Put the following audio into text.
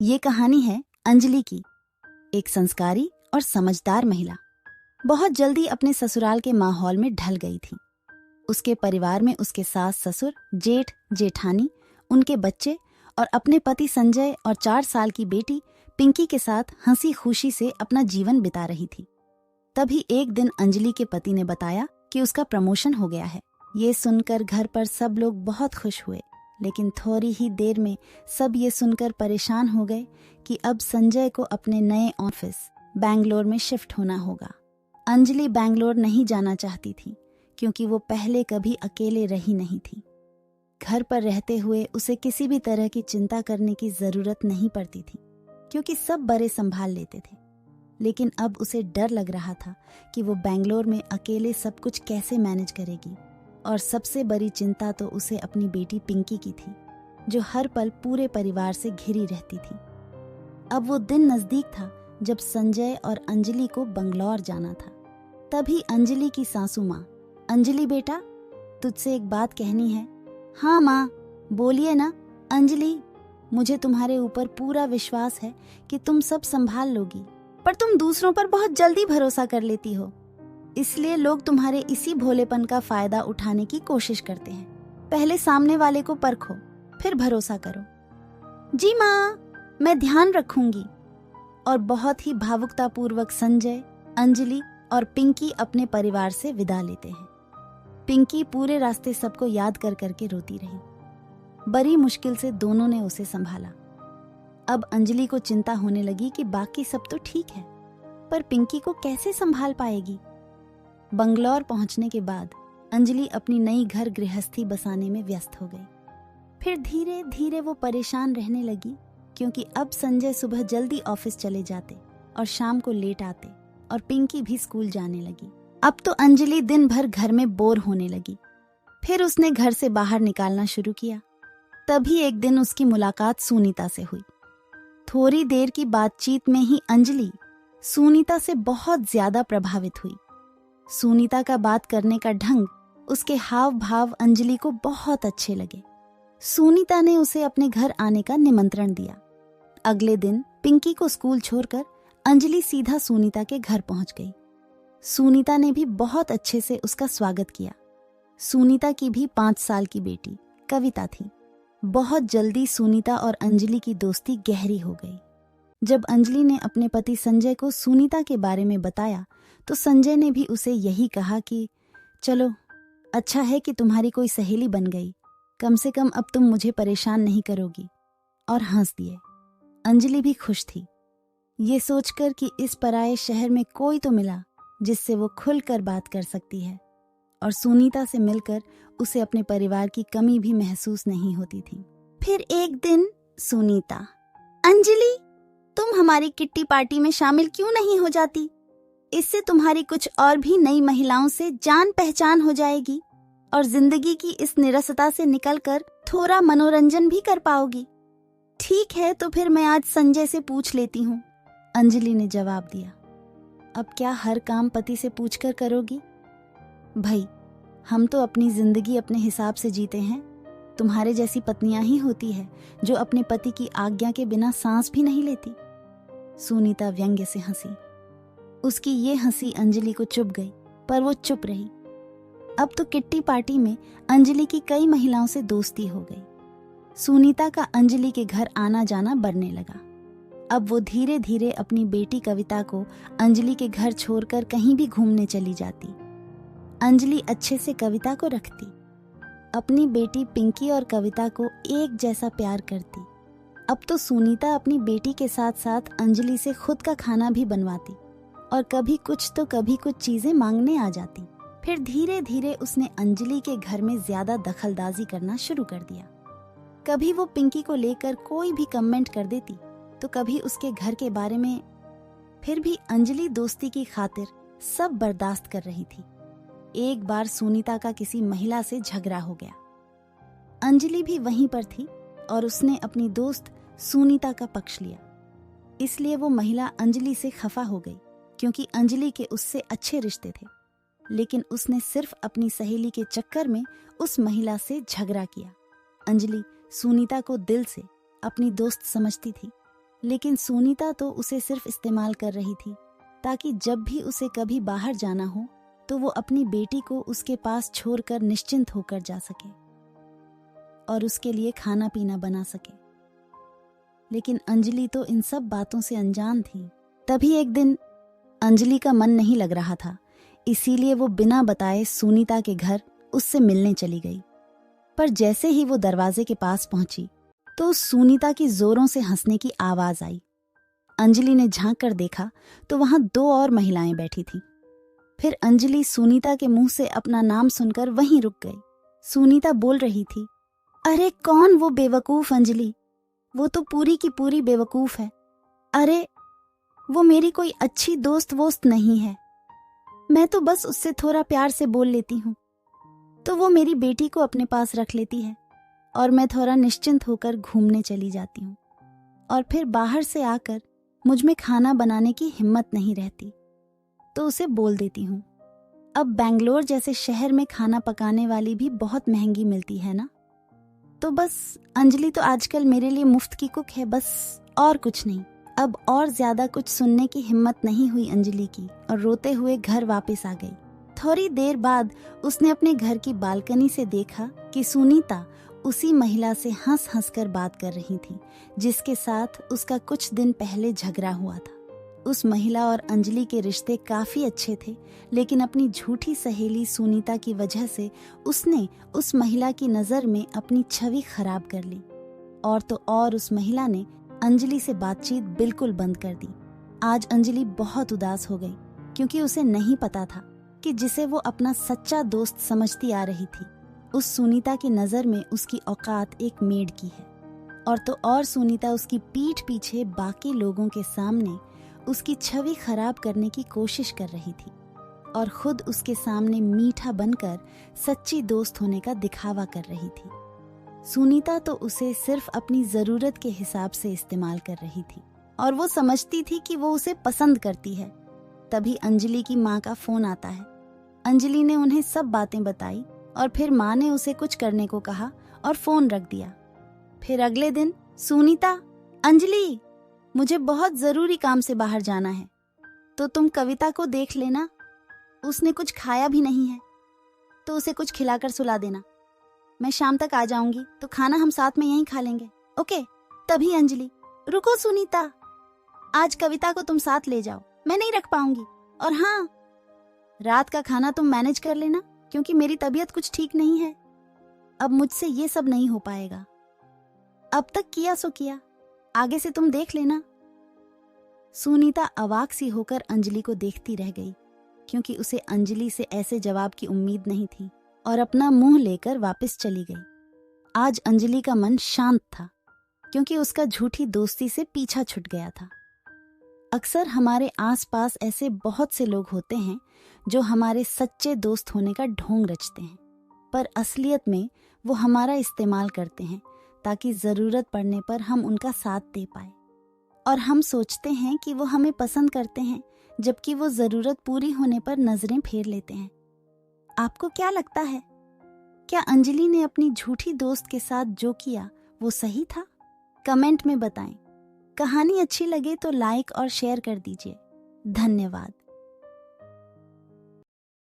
ये कहानी है अंजलि की, एक संस्कारी और समझदार महिला। बहुत जल्दी अपने ससुराल के माहौल में ढल गई थी। उसके परिवार में उसके सास ससुर, जेठ जेठानी, उनके बच्चे और अपने पति संजय और 4 साल की बेटी पिंकी के साथ हंसी खुशी से अपना जीवन बिता रही थी। तभी एक दिन अंजलि के पति ने बताया कि उसका प्रमोशन हो गया है। ये सुनकर घर पर सब लोग बहुत खुश हुए, लेकिन थोड़ी ही देर में सब ये सुनकर परेशान हो गए कि अब संजय को अपने नए ऑफिस बैंगलोर में शिफ्ट होना होगा। अंजलि बैंगलोर नहीं जाना चाहती थी क्योंकि वो पहले कभी अकेले रही नहीं थी। घर पर रहते हुए उसे किसी भी तरह की चिंता करने की जरूरत नहीं पड़ती थी क्योंकि सब बड़े संभाल लेते थे। लेकिन अब उसे डर लग रहा था कि वो बैंगलोर में अकेले सब कुछ कैसे मैनेज करेगी। और सबसे बड़ी चिंता तो उसे अपनी बेटी पिंकी की थी, जो हर पल पूरे परिवार से घिरी रहती थी। अब वो दिन नजदीक था जब संजय और अंजलि को बंगलौर जाना था। तभी अंजलि की सासू माँ, अंजलि बेटा, तुझसे एक बात कहनी है। हाँ माँ, बोलिए ना। अंजलि, मुझे तुम्हारे ऊपर पूरा विश्वास है कि तुम सब संभाल लोगी, पर तुम दूसरों पर बहुत जल्दी भरोसा कर लेती हो, इसलिए लोग तुम्हारे इसी भोलेपन का फायदा उठाने की कोशिश करते हैं। पहले सामने वाले को परखो, फिर भरोसा करो। जी माँ, मैं ध्यान रखूंगी। और बहुत ही भावुकतापूर्वक संजय, अंजलि और पिंकी अपने परिवार से विदा लेते हैं। पिंकी पूरे रास्ते सबको याद कर करके रोती रही। बड़ी मुश्किल से दोनों ने उसे संभाला। अब अंजलि को चिंता होने लगी कि बाकी सब तो ठीक है, पर पिंकी को कैसे संभाल पाएगी। बंगलौर पहुंचने के बाद अंजलि अपनी नई घर गृहस्थी बसाने में व्यस्त हो गई। फिर धीरे धीरे वो परेशान रहने लगी क्योंकि अब संजय सुबह जल्दी ऑफिस चले जाते और शाम को लेट आते और पिंकी भी स्कूल जाने लगी। अब तो अंजलि दिन भर घर में बोर होने लगी। फिर उसने घर से बाहर निकालना शुरू किया। तभी एक दिन उसकी मुलाकात सुनीता से हुई। थोड़ी देर की बातचीत में ही अंजलि सुनीता से बहुत ज्यादा प्रभावित हुई। सुनीता का बात करने का ढंग, उसके हाव भाव अंजलि को बहुत अच्छे लगे। सुनीता ने उसे अपने घर आने का निमंत्रण दिया। अगले दिन पिंकी को स्कूल छोड़कर अंजलि सीधा सुनीता के घर पहुंच गई। सुनीता ने भी बहुत अच्छे से उसका स्वागत किया। सुनीता की भी 5 साल की बेटी कविता थी। बहुत जल्दी सुनीता और अंजलि की दोस्ती गहरी हो गई। जब अंजलि ने अपने पति संजय को सुनीता के बारे में बताया तो संजय ने भी उसे यही कहा कि चलो, अच्छा है कि तुम्हारी कोई सहेली बन गई, कम से कम अब तुम मुझे परेशान नहीं करोगी, और हंस दिए। अंजलि भी खुश थी, ये सोचकर कि इस पराये शहर में कोई तो मिला जिससे वो खुलकर बात कर सकती है, और सुनीता से मिलकर उसे अपने परिवार की कमी भी महसूस नहीं होती थी। फिर एक दिन सुनीता, अंजलि, तुम हमारी किट्टी पार्टी में शामिल क्यों नहीं हो जाती? इससे तुम्हारी कुछ और भी नई महिलाओं से जान पहचान हो जाएगी और जिंदगी की इस निरसता से निकलकर थोड़ा मनोरंजन भी कर पाओगी। ठीक है, तो फिर मैं आज संजय से पूछ लेती हूँ, अंजलि ने जवाब दिया। अब क्या हर काम पति से पूछकर करोगी? भाई, हम तो अपनी जिंदगी अपने हिसाब से जीते हैं। तुम्हारे जैसी पत्नियां ही होती है जो अपने पति की आज्ञा के बिना सांस भी नहीं लेती। सुनीता व्यंग्य से हंसी। उसकी ये हंसी अंजलि को चुभ गई, पर वो चुप रही। अब तो किट्टी पार्टी में अंजलि की कई महिलाओं से दोस्ती हो गई। सुनीता का अंजलि के घर आना जाना बढ़ने लगा। अब वो धीरे धीरे अपनी बेटी कविता को अंजलि के घर छोड़कर कहीं भी घूमने चली जाती। अंजलि अच्छे से कविता को रखती, अपनी बेटी पिंकी और कविता को एक जैसा प्यार करती। अब तो सुनीता अपनी बेटी के साथ साथ अंजलि से खुद का खाना भी बनवाती और कभी कुछ तो कभी कुछ चीजें मांगने आ जाती। फिर धीरे धीरे उसने अंजलि के घर में ज्यादा दखलंदाजी करना शुरू कर दिया। कभी वो पिंकी को लेकर कोई भी कमेंट कर देती तो कभी उसके घर के बारे में। फिर भी अंजलि दोस्ती की खातिर सब बर्दाश्त कर रही थी। एक बार सुनीता का किसी महिला से झगड़ा हो गया। अंजलि भी वहीं पर थी और उसने अपनी दोस्त सुनीता का पक्ष लिया। इसलिए वो महिला अंजलि से खफा हो गई क्योंकि अंजलि के उससे अच्छे रिश्ते थे, लेकिन उसने सिर्फ अपनी सहेली के चक्कर में उस महिला से झगड़ा किया। अंजलि सुनीता को दिल से अपनी दोस्त समझती थी, लेकिन सुनीता तो उसे सिर्फ इस्तेमाल कर रही थी ताकि जब भी उसे कभी बाहर जाना हो तो वो अपनी बेटी को उसके पास छोड़कर निश्चिंत होकर जा सके और उसके लिए खाना पीना बना सके। लेकिन अंजलि तो इन सब बातों से अनजान थी। तभी एक दिन अंजलि का मन नहीं लग रहा था, इसीलिए वो बिना बताए सुनीता के घर उससे मिलने चली गई। पर जैसे ही वो दरवाजे के पास पहुंची तो सुनीता की जोरों से हंसने की आवाज आई। अंजलि ने झांक कर देखा तो वहां 2 और महिलाएं बैठी थीं। फिर अंजलि सुनीता के मुंह से अपना नाम सुनकर वहीं रुक गई। सुनीता बोल रही थी, अरे कौन वो बेवकूफ अंजलि, वो तो पूरी की पूरी बेवकूफ है। अरे वो मेरी कोई अच्छी दोस्त वोस्त नहीं है, मैं तो बस उससे थोड़ा प्यार से बोल लेती हूँ तो वो मेरी बेटी को अपने पास रख लेती है और मैं थोड़ा निश्चिंत होकर घूमने चली जाती हूँ और फिर बाहर से आकर मुझ में खाना बनाने की हिम्मत नहीं रहती तो उसे बोल देती हूँ। अब बेंगलोर जैसे शहर में खाना पकाने वाली भी बहुत महंगी मिलती है ना, तो बस अंजलि तो आजकल मेरे लिए मुफ्त की कुक है, बस और कुछ नहीं। अब और ज्यादा कुछ सुनने की हिम्मत नहीं हुई अंजलि की और रोते हुए घर वापस आ गई। थोड़ी देर बाद उसने अपने घर की बालकनी से देखा कि सुनीता उसी महिला से हंस हंस कर बात कर रही थी जिसके साथ उसका कुछ दिन पहले झगड़ा हुआ था। उस महिला और अंजलि के रिश्ते काफी अच्छे थे, लेकिन अपनी झूठी सहेली सुनीता की वजह से उसने उस महिला की नजर में अपनी छवि खराब कर ली। और तो और उस महिला ने अंजलि से बातचीत बिल्कुल बंद कर दी। आज अंजलि बहुत उदास हो गई क्योंकि उसे नहीं पता था कि जिसे वो अपना सच्चा दोस्त समझती आ रही थी, उस सुनीता की नजर में उसकी औकात एक मेड की है। और तो और सुनीता उसकी पीठ पीछे बाकी लोगों के सामने उसकी छवि खराब करने की कोशिश कर रही थी और खुद उसके सामने मीठा बनकर सच्ची दोस्त होने का दिखावा कर रही थी। सुनीता तो उसे सिर्फ अपनी जरूरत के हिसाब से इस्तेमाल कर रही थी और वो समझती थी कि वो उसे पसंद करती है। तभी अंजलि की माँ का फोन आता है। अंजलि ने उन्हें सब बातें बताई और फिर माँ ने उसे कुछ करने को कहा और फोन रख दिया। फिर अगले दिन सुनीता, अंजलि मुझे बहुत जरूरी काम से बाहर जाना है तो तुम कविता को देख लेना, उसने कुछ खाया भी नहीं है तो उसे कुछ खिलाकर सुला देना। मैं शाम तक आ जाऊंगी तो खाना हम साथ में यहीं खा लेंगे, ओके? तभी अंजलि, रुको सुनीता, आज कविता को तुम साथ ले जाओ, मैं नहीं रख पाऊंगी। और हाँ, रात का खाना तुम मैनेज कर लेना क्योंकि मेरी तबीयत कुछ ठीक नहीं है। अब मुझसे ये सब नहीं हो पाएगा। अब तक किया सो किया, आगे से तुम देख लेना। सुनीता अवाक सी होकर अंजलि को देखती रह गई क्योंकि उसे अंजलि से ऐसे जवाब की उम्मीद नहीं थी और अपना मुंह लेकर वापस चली गई। आज अंजलि का मन शांत था क्योंकि उसका झूठी दोस्ती से पीछा छूट गया था। अक्सर हमारे आसपास ऐसे बहुत से लोग होते हैं जो हमारे सच्चे दोस्त होने का ढोंग रचते हैं, पर असलियत में वो हमारा इस्तेमाल करते हैं ताकि जरूरत पड़ने पर हम उनका साथ दे पाए। और हम सोचते हैं कि वो हमें पसंद करते हैं, जबकि वो जरूरत पूरी होने पर नजरें फेर लेते हैं। आपको क्या लगता है, क्या अंजलि ने अपनी झूठी दोस्त के साथ जो किया वो सही था? कमेंट में बताएं। कहानी अच्छी लगे तो लाइक और शेयर कर दीजिए। धन्यवाद।